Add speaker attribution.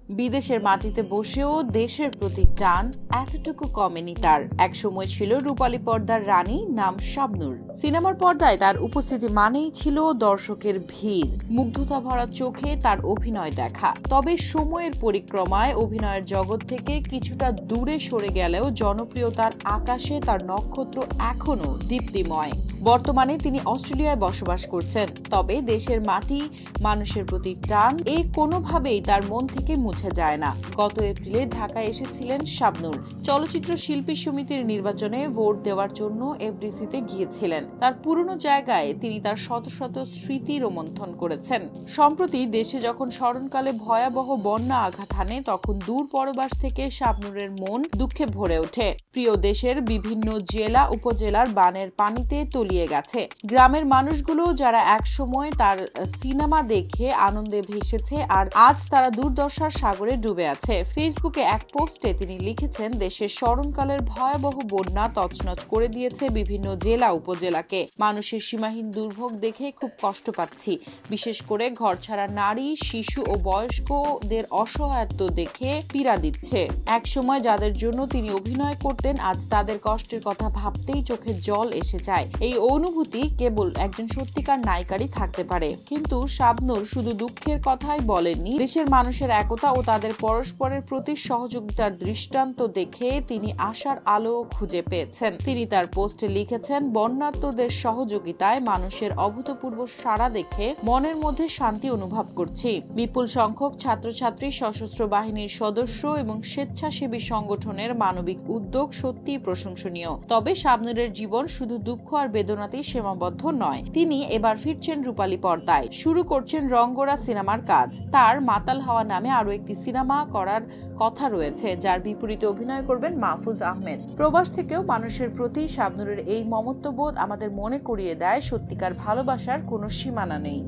Speaker 1: বিদেশের মাটিতে বসেও দেশের প্রতি টান এতটুকু কমেনি তার। একসময় ছিল রূপালী পর্দার রানী, নাম শাবনূর। সিনেমার পর্দায় তার উপস্থিতি মানেই ছিল দর্শকের ভিড়, মুগ্ধতা ভরা চোখে তার অভিনয় দেখা। তবে সময়ের পরিক্রমায় অভিনয়ের জগৎ থেকে কিছুটা দূরে সরে গেলেও জনপ্রিয়তার আকাশে তার নক্ষত্র এখনো দীপ্তিময়। বর্তমানে তিনি অস্ট্রেলিয়ায় বসবাস করছেন। তবে দেশের মাটি, মানুষের প্রতি টান কোনোভাবেই তার মন থেকে মুছে যায় না। গত এপ্রিলে ঢাকায় এসেছিলেন শাবনূর। চলচ্চিত্র শিল্পী সমিতির নির্বাচনে ভোট দেওয়ার জন্য এফডিসিতে গিয়েছিলেন। তার পুরনো জায়গায় তিনি তার শত শত স্মৃতি রোমন্থন করেছেন। সম্প্রতি দেশে যখন স্মরণকালে ভয়াবহ বন্যা আঘাত হানে, তখন দূর পরবাস থেকে শাবনূরের মন দুঃখে ভরে ওঠে। প্রিয় দেশের বিভিন্ন জেলা উপজেলার বানের পানিতে তলিয়ে গেছে। গ্রামের মানুষগুলো যারা একসময় তার সিনেমা দেখে আনন্দে ভেসেছে, আর আজ তারা দুর্দশার সাগরে ডুবে আছে। ফেসবুকে এক পোস্টে তিনি লিখেছেন, দেশের স্মরণকালের ভয়াবহ বন্যা তছনছ করে দিয়েছে বিভিন্ন জেলা উপজেলাকে। মানুষের সীমাহীন দুর্ভোগ দেখে খুব কষ্ট পাচ্ছি। বিশেষ করে ঘরছাড়া নারী, শিশু ও বয়স্কদের অসহায়ত্ব দেখে পীড়া দিচ্ছে। একসময় যাদের জন্য তিনি অভিনয় করতেন, আজ তাদের কষ্টের কথা ভাবতেই চোখে জল এসে যায়। এই অনুভূতি কেবল একজন সত্যিকার নায়িকারই থাকতে পারে। কিন্তু শাবনূর শুধু দুঃখের কথাই বলেননি, দেশের মানুষের একতা ও তাদের পরস্পরের প্রতি সহযোগিতার দৃষ্টান্ত দেখে তিনি আশার আলো খুঁজে পেয়েছেন। তিনি তার পোস্টে লিখেছেন, বন্যার্তদের সহযোগিতায় মানুষের অভূতপূর্ব সাড়া দেখে মনের মধ্যে শান্তি অনুভব করছি। বিপুল সংখ্যক ছাত্রছাত্রী, সশস্ত্র বাহিনীর সদস্য এবং স্বেচ্ছাসেবী সংগঠনের মানবিক উদ্যোগ সত্যিই প্রশংসনীয়। তবে শাবনূরের জীবন শুধু দুঃখ আর বেদনাতেই সীমাবদ্ধ নয়। তিনি এবার ফিরছেন রূপালী পর্দায়, শুরু করছেন রঙ্গোরা সিনেমার কাজ। তার মাতাল হাওয়া নামে আরো একটি সিনেমা করার কথা রয়েছে, যার বিপরীতে অভিনয় করবেন মাহফুজ আহমেদ। প্রবাস থেকেও মানুষের প্রতি শাবনূরের এই মমত্ববোধ আমাদের মনে করিয়ে দেয়, সত্যিকার ভালোবাসার কোনো সীমানা নেই।